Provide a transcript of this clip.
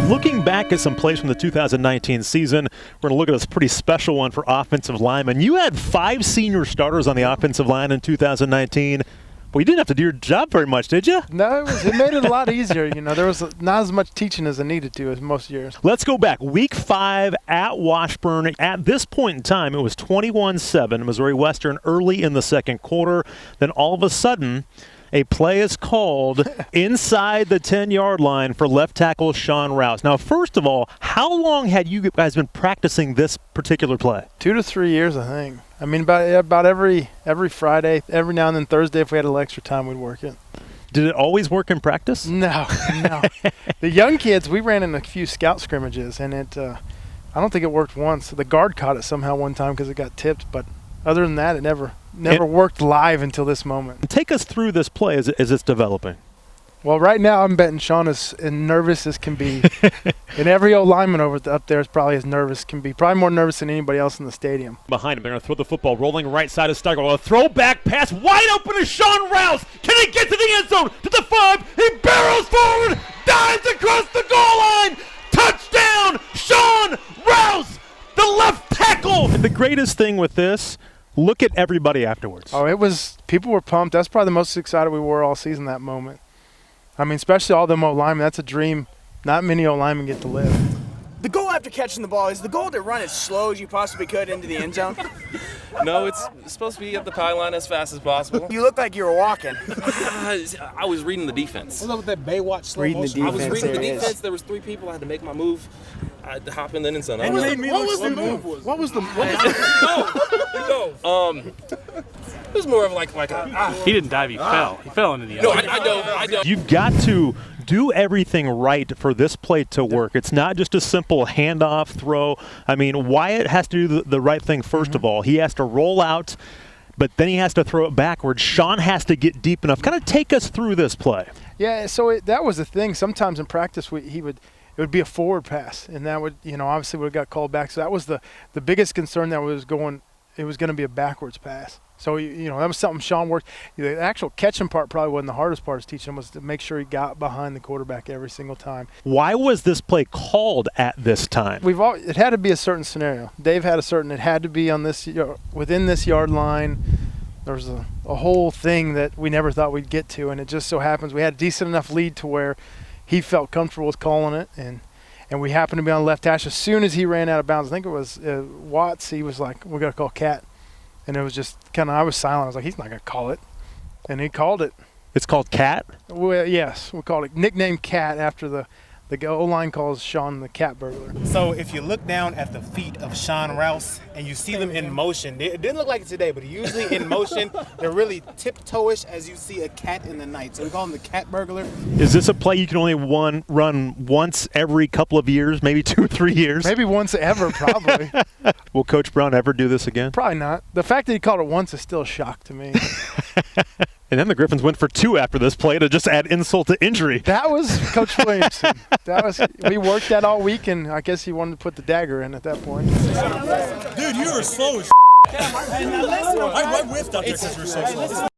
Looking back at some plays from the 2019 season, we're going to look at a pretty special one for offensive linemen. You had 5 senior starters on the offensive line in 2019. Well, you didn't have to do your job very much, did you? No, it made it a lot easier. You know, there was not as much teaching as I needed to as most years. Let's go back. Week 5 at Washburn. At this point in time, it was 21-7, Missouri Western early in the second quarter. Then all of a sudden, a play is called inside the 10-yard line for left tackle Sean Rouse. Now, first of all, how long had you guys been practicing this particular play? 2 to 3 years, I think. I mean, about every Friday, every now and then Thursday, if we had a little extra time, we'd work it. Did it always work in practice? No. The young kids, we ran in a few scout scrimmages, and I don't think it worked once. The guard caught it somehow one time because it got tipped, but other than that, it never worked live until this moment. Take us through this play as it's developing. Well, right now I'm betting Sean is as nervous as can be. And every old lineman up there is probably as nervous as can be. Probably more nervous than anybody else in the stadium. Behind him, they're going to throw the football, rolling right side of Steiger. A throwback pass, wide open to Sean Rouse. Can he get to the end zone? To the 5, he barrels forward, dives across the goal line. Touchdown, Sean Rouse, the left tackle. And the greatest thing with this, look at everybody afterwards. Oh, people were pumped. That's probably the most excited we were all season, that moment. I mean, especially all them O-linemen. That's a dream not many O-linemen get to live. The goal after catching the ball, is the goal to run as slow as you possibly could into the end zone? No, it's supposed to be at the pylon as fast as possible. You look like you were walking. I was reading the defense. What's up with that Baywatch slow Reading the motion? I was defense. reading the There it is. defense. There was 3 people. I had to make my move. I had to hop in the end zone. What was the move? What was the It was more of like a. He didn't dive, he fell. He fell into the end. No, I don't. You've got to do everything right for this play to work. It's not just a simple handoff throw. I mean, Wyatt has to do the right thing first of all. He has to roll out, but then he has to throw it backwards. Sean has to get deep enough. Kind of take us through this play. Yeah, so that was the thing. Sometimes in practice, it would be a forward pass, and that would, obviously would have got called back. So that was the biggest concern that was going. It was going to be a backwards pass. So, that was something Sean worked. The actual catching part probably wasn't the hardest part of teaching him, was to make sure he got behind the quarterback every single time. Why was this play called at this time? It had to be a certain scenario. Dave had it had to be on this, within this yard line. There was a whole thing that we never thought we'd get to, and it just so happens we had a decent enough lead to where he felt comfortable with calling it, and we happened to be on left hash. As soon as he ran out of bounds, I think it was Watts, he was like, we got to call Cat. And it was just kind of, I was silent. I was like, he's not going to call it. And he called it. It's called Cat? Well, yes, we called it. Nicknamed Cat after the O-line calls Sean the Cat Burglar. So if you look down at the feet of Sean Rouse and you see them in motion, it didn't look like it today, but usually in motion, they're really tiptoeish as you see a cat in the night. So we call him the Cat Burglar. Is this a play you can only run once every couple of years, maybe 2 or 3 years? Maybe once ever, probably. Will Coach Brown ever do this again? Probably not. The fact that he called it once is still a shock to me. And then the Griffins went for 2 after this play to just add insult to injury. That was Coach Williamson. We worked that all week, and I guess he wanted to put the dagger in at that point. Dude, you were slow as I whiffed out there because you were so slow.